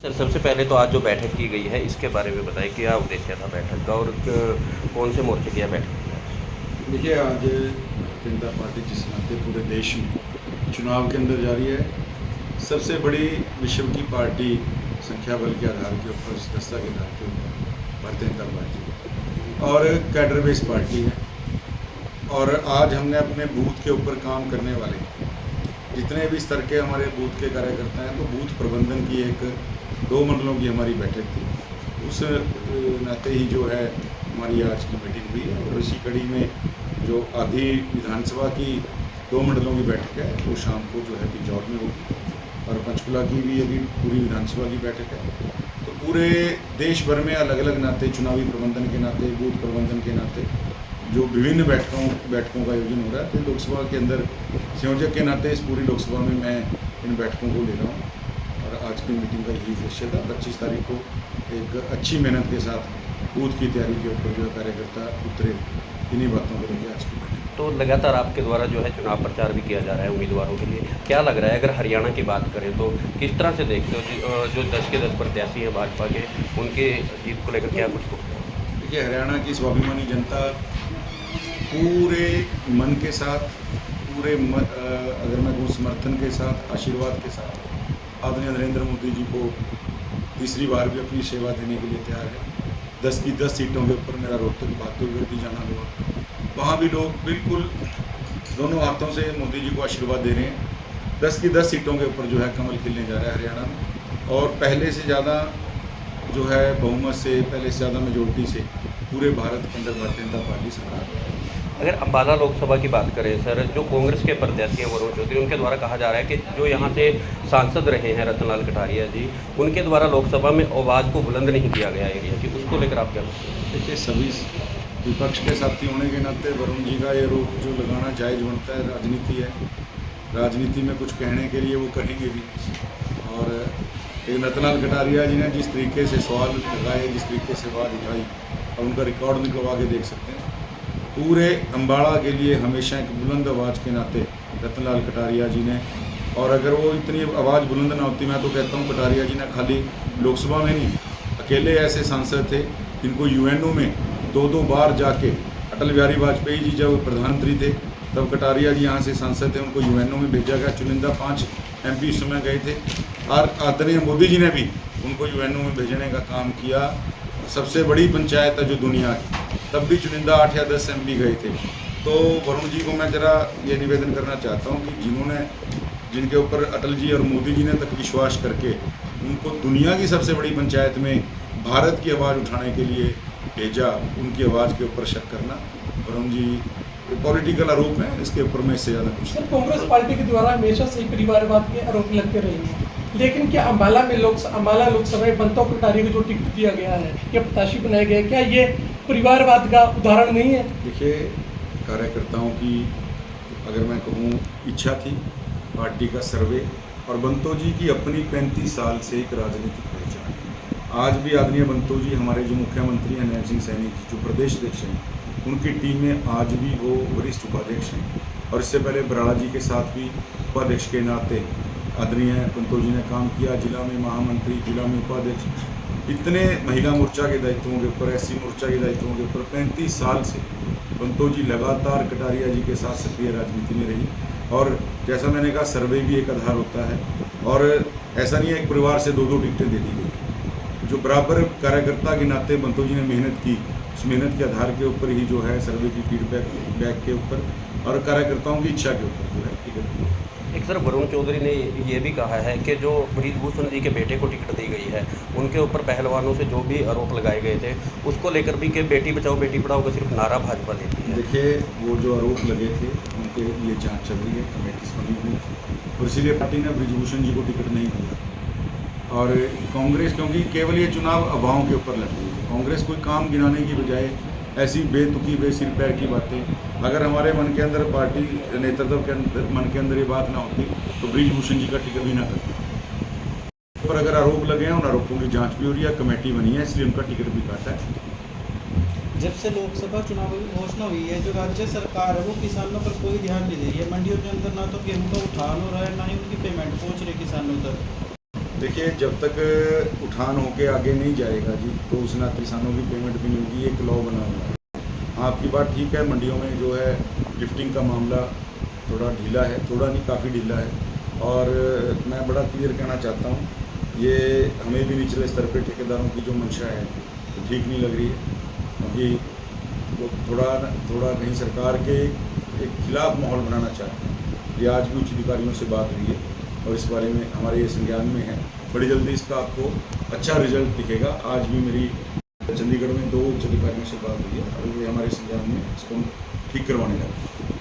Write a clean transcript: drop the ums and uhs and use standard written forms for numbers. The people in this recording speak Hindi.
सर सबसे पहले तो आज जो बैठक की गई है इसके बारे में बताएं, क्या उद्देश्य था बैठक का और कौन से मोर्चे की यह बैठक की? देखिए, आज भारतीय जनता पार्टी जिस नाते पूरे देश में चुनाव के अंदर जारी है, सबसे बड़ी विश्व की पार्टी संख्या बल के आधार के ऊपर, सदस्यता के आधार के ऊपर भारतीय जनता पार्टी और कैडर बेस पार्टी है। और आज हमने अपने बूथ के ऊपर काम करने वाले जितने भी स्तर के हमारे बूथ के कार्यकर्ता हैं, तो बूथ प्रबंधन की एक 2 मंडलों की हमारी बैठक थी। उस नाते ही जो है हमारी आज की मीटिंग हुई है। और इसी कड़ी में जो आधी विधानसभा की 2 मंडलों की बैठक है वो शाम को जो है पिजौर में होगी, और पंचकुला की भी अभी पूरी विधानसभा की बैठक है। तो पूरे देश भर में अलग अलग नाते, चुनावी प्रबंधन के नाते, बूथ प्रबंधन के नाते जो विभिन्न बैठकों का आयोजन हो रहा है। तो लोकसभा के अंदर संयोजक के नाते इस पूरी लोकसभा में मैं इन बैठकों को ले रहा हूँ। और आज की मीटिंग का यही उद्देश्य था। 25 तारीख को एक अच्छी मेहनत के साथ बूथ की तैयारी के ऊपर जो कार्यकर्ता उतरे, इन्हीं बातों को लेकर आज की बैठक। तो लगातार आपके द्वारा जो है चुनाव प्रचार भी किया जा रहा है उम्मीदवारों के लिए, क्या लग रहा है अगर हरियाणा की बात करें तो किस तरह से देखते हो जो 10 के 10 प्रत्याशी हैं भाजपा के, उनके जीत को लेकर क्या कुछ? देखिए, हरियाणा की स्वाभिमानी जनता पूरे मन के साथ, अगर मैं कहूँ समर्थन के साथ, आशीर्वाद के साथ आदरणीय नरेंद्र मोदी जी को तीसरी बार भी अपनी सेवा देने के लिए तैयार है। 10 की 10 सीटों के ऊपर मेरा रोहतक भागलपुर भी जाना हुआ, वहाँ भी लोग बिल्कुल दोनों हाथों से मोदी जी को आशीर्वाद दे रहे हैं। 10 की 10 सीटों के ऊपर जो है कमल खिलने जा रहा है हरियाणा में, और पहले से ज़्यादा जो है बहुमत से, पहले से ज़्यादा मेजोरिटी से पूरे भारत के अंदर भारतीय जनता पार्टी सरकार है। अगर अम्बाला लोकसभा की बात करें सर, जो कांग्रेस के प्रत्याशी हैं वरुण चौधरी, उनके द्वारा कहा जा रहा है कि जो यहाँ से सांसद रहे हैं रतनलाल कटारिया जी, उनके द्वारा लोकसभा में आवाज़ को बुलंद नहीं किया गया एरिया की, उसको लेकर आप क्या बोलते हैं? देखिए, सभी विपक्ष के साथी होने के नाते वरुण जी का ये रोप जो लगाना जायज़ बनता है। राजनीति है, राजनीति में कुछ कहने के लिए वो कहेंगे भी। और एक रतनलाल कटारिया जी ने जिस तरीके से सवाल लगाए, जिस तरीके से आवाज़ उठाई, और उनका रिकॉर्ड निकलवा के देख सकते हैं। पूरे अम्बाड़ा के लिए हमेशा एक बुलंद आवाज़ के नाते रतनलाल कटारिया जी ने, और अगर वो इतनी आवाज़ बुलंद ना होती, मैं तो कहता हूँ कटारिया जी ने खाली लोकसभा में नहीं, अकेले ऐसे सांसद थे जिनको यूएनओ में 2-2 बार जाके, अटल बिहारी वाजपेयी जी जब प्रधानमंत्री थे तब कटारिया जी यहाँ से सांसद थे, उनको यूएनओ में भेजा गया। चुनिंदा 5 MP उस समय गए थे, और आदरणीय मोदी जी ने भी उनको यूएनओ में भेजने का काम किया। सबसे बड़ी पंचायत है जो दुनिया की, तब भी चुनिंदा 8 या 10 MP गए थे। तो वरुण जी को मैं ज़रा ये निवेदन करना चाहता हूँ कि जिनके ऊपर अटल जी और मोदी जी ने तक विश्वास करके उनको दुनिया की सबसे बड़ी पंचायत में भारत की आवाज़ उठाने के लिए भेजा, उनकी आवाज़ के ऊपर शक करना वरुण जी पॉलिटिकल आरोप है। इसके ऊपर मैं इससे ज़्यादा कुछ। सर, कांग्रेस पार्टी के द्वारा हमेशा से परिवारवाद के आरोप लगते रहे हैं, लेकिन क्या अम्बाला लोकसभा में बंतो कटारिया को जो टिकट दिया गया है या प्रत्याशी बनाया गया है, क्या ये परिवारवाद का उदाहरण नहीं है? देखिए, कार्यकर्ताओं की अगर मैं कहूँ इच्छा थी, पार्टी का सर्वे, और बंतो जी की अपनी 35 साल से एक राजनीतिक पहचान है। आज भी आदरणीय बंतो जी, हमारे जो मुख्यमंत्री हैं नैब सिंह सैनी जी, जो प्रदेश अध्यक्ष हैं, उनकी टीम में आज भी वो वरिष्ठ उपाध्यक्ष हैं। और इससे पहले बराड़ा जी के साथ भी उपाध्यक्ष के नाते आदरणीय बंतो जी ने काम किया। जिला में महामंत्री, जिला में उपाध्यक्ष, इतने महिला मोर्चा के दायित्वों के ऊपर, SC मोर्चा के दायित्वों के ऊपर 35 साल से बंतो जी लगातार कटारिया जी के साथ सक्रिय राजनीति में रही। और जैसा मैंने कहा, सर्वे भी एक आधार होता है, और ऐसा नहीं है एक परिवार से 2-2 टिकटें दे दी गई। जो बराबर कार्यकर्ता के नाते बंतो जी ने मेहनत की, उस मेहनत के आधार के ऊपर ही जो है सर्वे की फीडबैक के ऊपर और कार्यकर्ताओं की इच्छा के ऊपर जो है टिकट। एक सर वरुण चौधरी ने ये भी कहा है कि जो ब्रिजभूषण जी के बेटे को टिकट दी गई है, उनके ऊपर पहलवानों से जो भी आरोप लगाए गए थे, उसको लेकर भी कि बेटी बचाओ बेटी पढ़ाओ का सिर्फ नारा भाजपा देती है। देखिए, वो जो आरोप लगे थे उनके लिए जांच चल रही है, कमेटी बनी हुई, और इसीलिए पार्टी ने ब्रिजभूषण जी को टिकट नहीं दिया। और कांग्रेस, क्योंकि केवल ये चुनाव अफवाहों के ऊपर लड़ रही है, कांग्रेस कोई काम गिनाने की बजाय ऐसी बेतुकी बेसिर पैर की बातें, अगर हमारे मन के अंदर, पार्टी नेतृत्व के अंदर, मन के अंदर ये बात ना होती तो ब्रिजभूषण जी का टिकट भी ना करते। पर अगर आरोप लगे हैं, उन आरोपों की जांच भी हो रही है, कमेटी बनी है, इसलिए उनका टिकट भी काटा है। जब से लोकसभा चुनाव की घोषणा हुई है, जो राज्य सरकार है वो किसानों पर कोई ध्यान नहीं दे रही है। मंडियों के अंदर ना तो गेहूं का उठान हो रहा है, ना ही उनकी पेमेंट पहुंच रही किसानों तक। देखिए, जब तक उठान होके आगे नहीं जाएगा जी, तो उस ना किसानों की पेमेंट भी नहीं होगी। एक लॉ बना हुआ है। आपकी बात ठीक है, मंडियों में जो है लिफ्टिंग का मामला थोड़ा ढीला है, थोड़ा नहीं काफ़ी ढीला है। और मैं बड़ा क्लियर कहना चाहता हूँ, ये हमें भी निचले स्तर पे ठेकेदारों की जो मंशा है तो ठीक नहीं लग रही है, क्योंकि वो थोड़ा कहीं सरकार के एक खिलाफ माहौल बनाना चाहते हैं। ये आज भी उच्च अधिकारियों से बात हुई है और इस बारे में हमारे ये संज्ञान में है। बड़ी जल्दी इसका आपको अच्छा रिजल्ट दिखेगा। आज भी मेरी चंडीगढ़ में 2 उच्च अधिकारियों से बात हुई है और ये हमारे संज्ञान में इसको ठीक करवाने लगे।